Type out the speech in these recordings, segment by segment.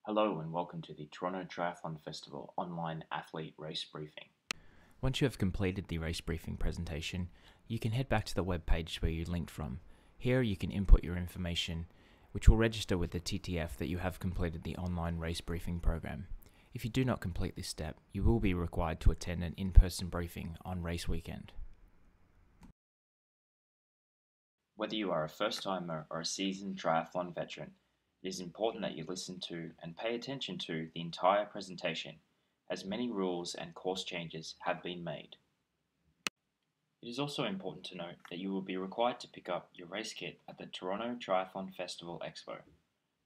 Hello and welcome to the Toronto Triathlon Festival online athlete race briefing. Once you have completed the race briefing presentation, you can head back to the web page where you linked from. Here you can input your information, which will register with the TTF that you have completed the online race briefing program. If you do not complete this step, you will be required to attend an in-person briefing on race weekend. Whether you are a first-timer or a seasoned triathlon veteran, it is important that you listen to and pay attention to the entire presentation, as many rules and course changes have been made. It is also important to note that you will be required to pick up your race kit at the Toronto Triathlon Festival Expo.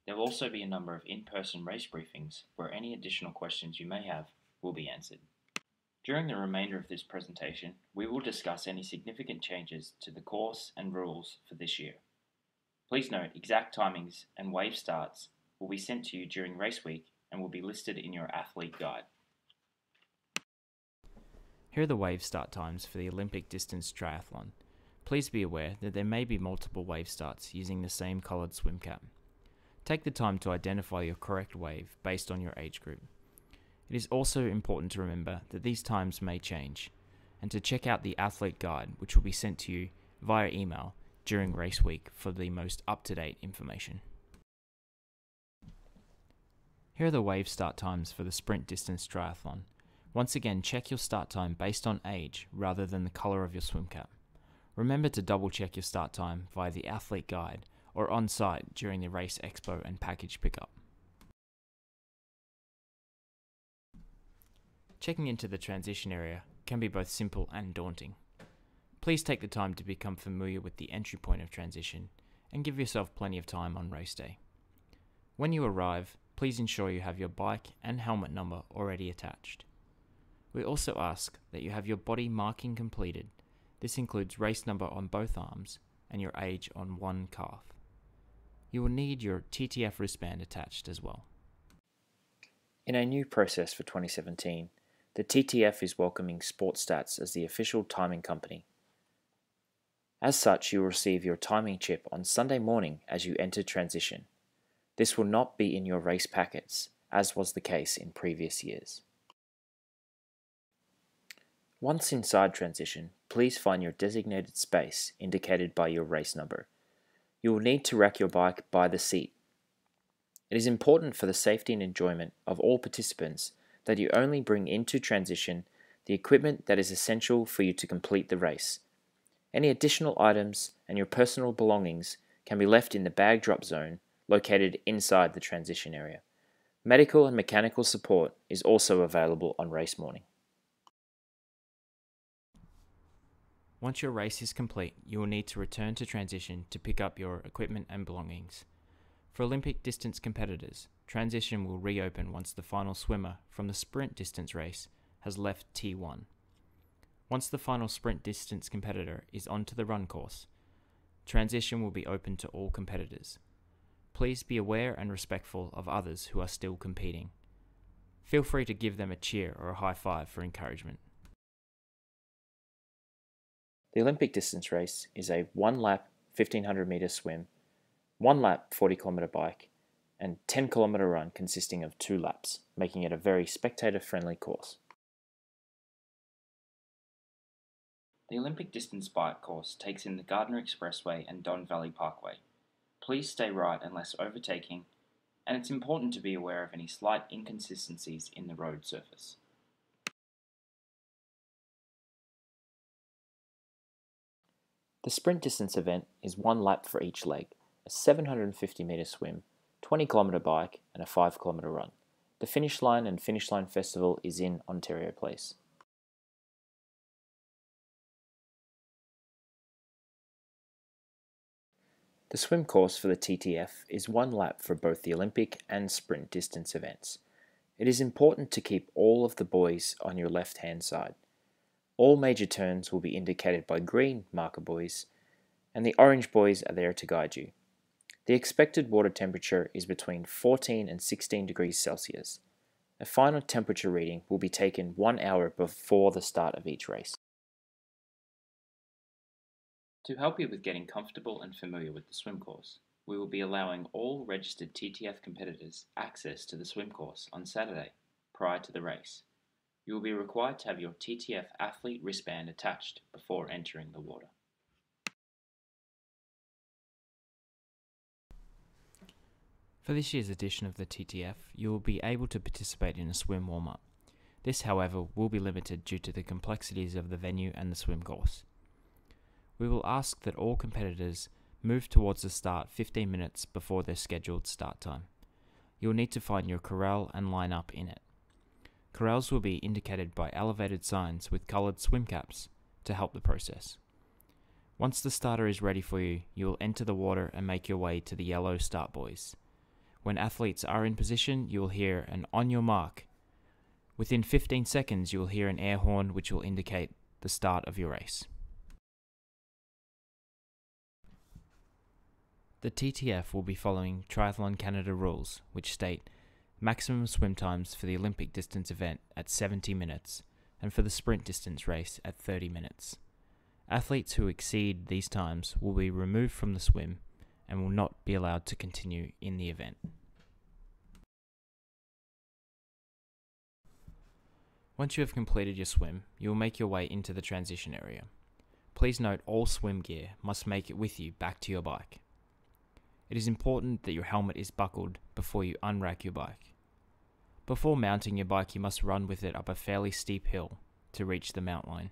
There will also be a number of in-person race briefings where any additional questions you may have will be answered. During the remainder of this presentation, we will discuss any significant changes to the course and rules for this year. Please note exact timings and wave starts will be sent to you during race week and will be listed in your athlete guide. Here are the wave start times for the Olympic distance triathlon. Please be aware that there may be multiple wave starts using the same coloured swim cap. Take the time to identify your correct wave based on your age group. It is also important to remember that these times may change, and to check out the athlete guide, which will be sent to you via email during race week for the most up-to-date information. Here are the wave start times for the sprint distance triathlon. Once again, check your start time based on age rather than the colour of your swim cap. Remember to double check your start time via the athlete guide or on site during the race expo and package pickup. Checking into the transition area can be both simple and daunting. Please take the time to become familiar with the entry point of transition and give yourself plenty of time on race day. When you arrive, please ensure you have your bike and helmet number already attached. We also ask that you have your body marking completed. This includes race number on both arms and your age on one calf. You will need your TTF wristband attached as well. In a new process for 2017, the TTF is welcoming SportStats as the official timing company. As such, you will receive your timing chip on Sunday morning as you enter transition. This will not be in your race packets, as was the case in previous years. Once inside transition, please find your designated space indicated by your race number. You will need to rack your bike by the seat. It is important for the safety and enjoyment of all participants that you only bring into transition the equipment that is essential for you to complete the race. Any additional items and your personal belongings can be left in the bag drop zone located inside the transition area. Medical and mechanical support is also available on race morning. Once your race is complete, you will need to return to transition to pick up your equipment and belongings. For Olympic distance competitors, transition will reopen once the final swimmer from the sprint distance race has left T1. Once the final sprint distance competitor is onto the run course, transition will be open to all competitors. Please be aware and respectful of others who are still competing. Feel free to give them a cheer or a high five for encouragement. The Olympic distance race is a 1-lap 1500 metre swim, 1-lap 40-kilometre bike, and 10-kilometre run consisting of 2 laps, making it a very spectator-friendly course. The Olympic distance bike course takes in the Gardner Expressway and Don Valley Parkway. Please stay right unless overtaking, and it's important to be aware of any slight inconsistencies in the road surface. The sprint distance event is 1 lap for each leg, a 750 metre swim, 20-kilometre bike, and a 5-kilometre run. The finish line and Finish Line Festival is in Ontario Place. The swim course for the TTF is 1 lap for both the Olympic and sprint distance events. It is important to keep all of the buoys on your left-hand side. All major turns will be indicated by green marker buoys, and the orange buoys are there to guide you. The expected water temperature is between 14 and 16 degrees Celsius. A final temperature reading will be taken 1 hour before the start of each race. To help you with getting comfortable and familiar with the swim course, We will be allowing all registered TTF competitors access to the swim course on Saturday, prior to the race. You will be required to have your TTF athlete wristband attached before entering the water. For this year's edition of the TTF, you will be able to participate in a swim warm-up. This, however, will be limited due to the complexities of the venue and the swim course. We will ask that all competitors move towards the start 15 minutes before their scheduled start time. You will need to find your corral and line up in it. Corrals will be indicated by elevated signs with coloured swim caps to help the process. Once the starter is ready for you, you will enter the water and make your way to the yellow start buoys. When athletes are in position, you will hear an "on your mark." Within 15 seconds, you will hear an air horn which will indicate the start of your race. The TTF will be following Triathlon Canada rules, which state maximum swim times for the Olympic distance event at 70 minutes and for the sprint distance race at 30 minutes. Athletes who exceed these times will be removed from the swim and will not be allowed to continue in the event. Once you have completed your swim, you will make your way into the transition area. Please note all swim gear must make it with you back to your bike. It is important that your helmet is buckled before you unrack your bike. Before mounting your bike, you must run with it up a fairly steep hill to reach the mount line.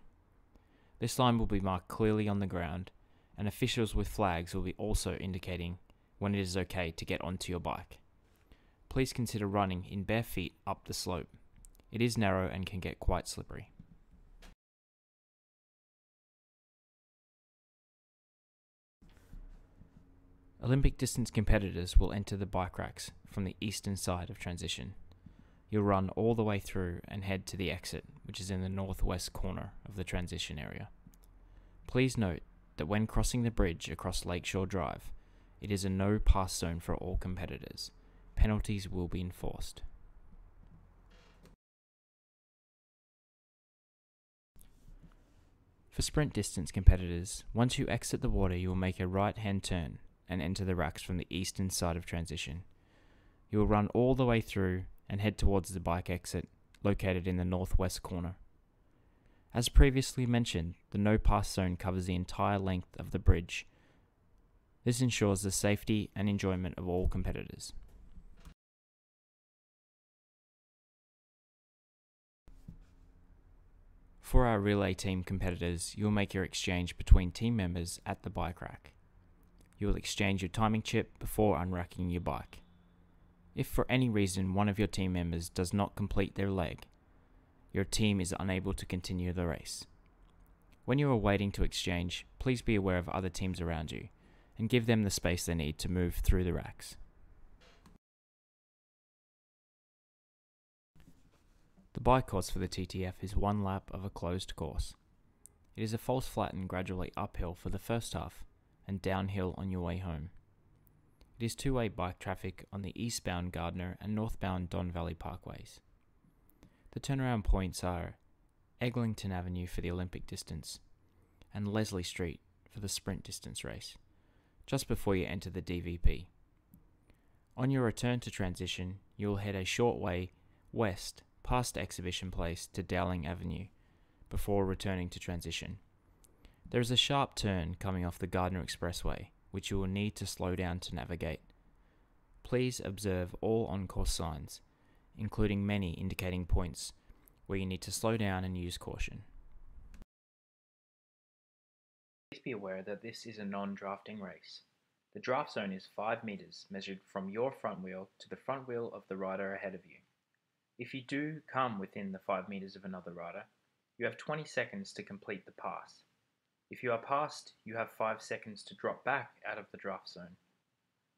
This line will be marked clearly on the ground, and officials with flags will be also indicating when it is okay to get onto your bike. Please consider running in bare feet up the slope. It is narrow and can get quite slippery. Olympic distance competitors will enter the bike racks from the eastern side of transition. You'll run all the way through and head to the exit, which is in the northwest corner of the transition area. Please note that when crossing the bridge across Lakeshore Drive, it is a no pass zone for all competitors. Penalties will be enforced. For sprint distance competitors, once you exit the water, you will make a right-hand turn and enter the racks from the eastern side of transition. You will run all the way through and head towards the bike exit, located in the northwest corner. As previously mentioned, the no pass zone covers the entire length of the bridge. This ensures the safety and enjoyment of all competitors. For our relay team competitors, you will make your exchange between team members at the bike rack. You will exchange your timing chip before unracking your bike. If for any reason one of your team members does not complete their leg, your team is unable to continue the race. When you are waiting to exchange, please be aware of other teams around you and give them the space they need to move through the racks. The bike course for the TTF is one lap of a closed course. It is a false flat and gradually uphill for the first half and downhill on your way home. It is two-way bike traffic on the eastbound Gardner and northbound Don Valley Parkways. The turnaround points are Eglinton Avenue for the Olympic distance and Leslie Street for the sprint distance race, just before you enter the DVP. On your return to transition, you will head a short way west past Exhibition Place to Dowling Avenue before returning to transition. There is a sharp turn coming off the Gardner Expressway, which you will need to slow down to navigate. Please observe all on-course signs, including many indicating points where you need to slow down and use caution. Please be aware that this is a non-drafting race. The draft zone is 5 meters measured from your front wheel to the front wheel of the rider ahead of you. If you do come within the 5 meters of another rider, you have 20 seconds to complete the pass. If you are passed, you have 5 seconds to drop back out of the draft zone.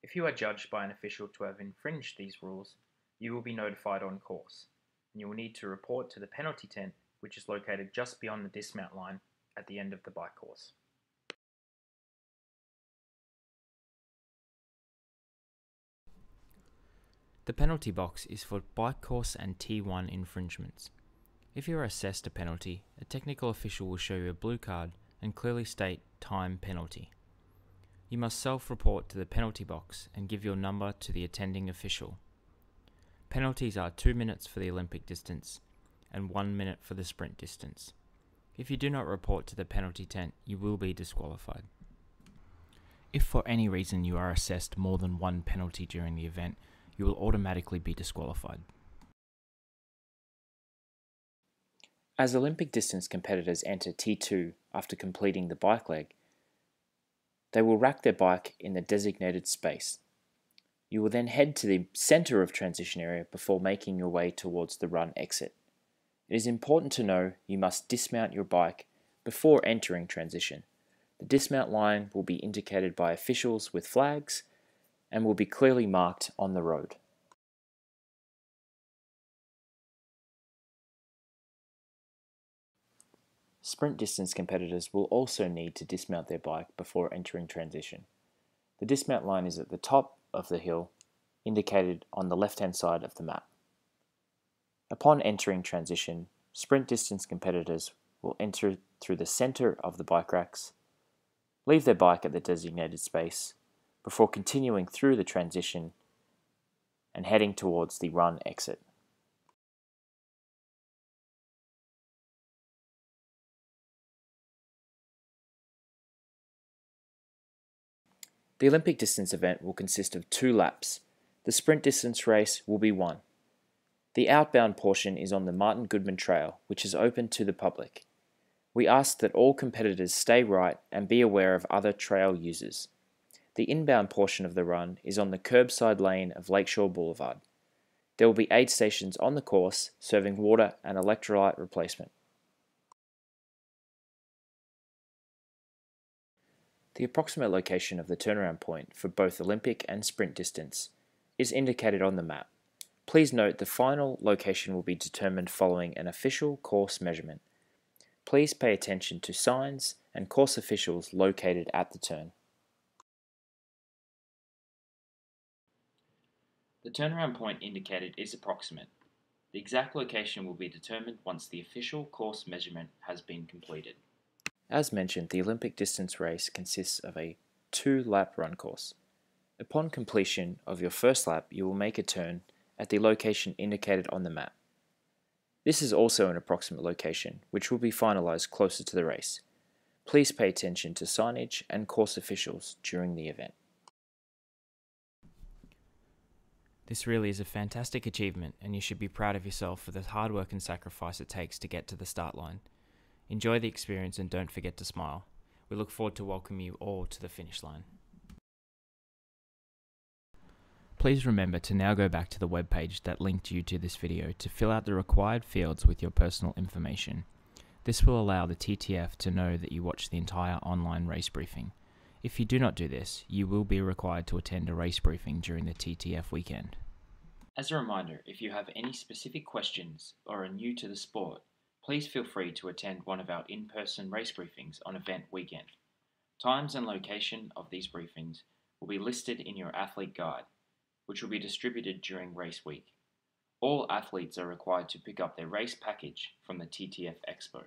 If you are judged by an official to have infringed these rules, you will be notified on course, and you will need to report to the penalty tent, which is located just beyond the dismount line at the end of the bike course. The penalty box is for bike course and T1 infringements. If you are assessed a penalty, a technical official will show you a blue card and clearly state time penalty. You must self-report to the penalty box and give your number to the attending official. Penalties are 2 minutes for the Olympic distance and 1 minute for the sprint distance. If you do not report to the penalty tent, you will be disqualified. If for any reason you are assessed more than one penalty during the event, you will automatically be disqualified. As Olympic distance competitors enter T2 after completing the bike leg, they will rack their bike in the designated space. You will then head to the center of transition area before making your way towards the run exit. It is important to know you must dismount your bike before entering transition. The dismount line will be indicated by officials with flags and will be clearly marked on the road. Sprint distance competitors will also need to dismount their bike before entering transition. The dismount line is at the top of the hill, indicated on the left-hand side of the map. Upon entering transition, sprint distance competitors will enter through the center of the bike racks, leave their bike at the designated space, before continuing through the transition and heading towards the run exit. The Olympic distance event will consist of 2 laps. The sprint distance race will be 1. The outbound portion is on the Martin Goodman Trail, which is open to the public. We ask that all competitors stay right and be aware of other trail users. The inbound portion of the run is on the curbside lane of Lakeshore Boulevard. There will be aid stations on the course serving water and electrolyte replacement. The approximate location of the turnaround point for both Olympic and sprint distance is indicated on the map. Please note the final location will be determined following an official course measurement. Please pay attention to signs and course officials located at the turn. The turnaround point indicated is approximate. The exact location will be determined once the official course measurement has been completed. As mentioned, the Olympic distance race consists of a 2-lap run course. Upon completion of your first lap, you will make a turn at the location indicated on the map. This is also an approximate location, which will be finalized closer to the race. Please pay attention to signage and course officials during the event. This really is a fantastic achievement, and you should be proud of yourself for the hard work and sacrifice it takes to get to the start line. Enjoy the experience and don't forget to smile. We look forward to welcoming you all to the finish line. Please remember to now go back to the webpage that linked you to this video to fill out the required fields with your personal information. This will allow the TTF to know that you watched the entire online race briefing. If you do not do this, you will be required to attend a race briefing during the TTF weekend. As a reminder, if you have any specific questions or are new to the sport, please feel free to attend one of our in-person race briefings on event weekend. Times and location of these briefings will be listed in your athlete guide, which will be distributed during race week. All athletes are required to pick up their race package from the TTF Expo.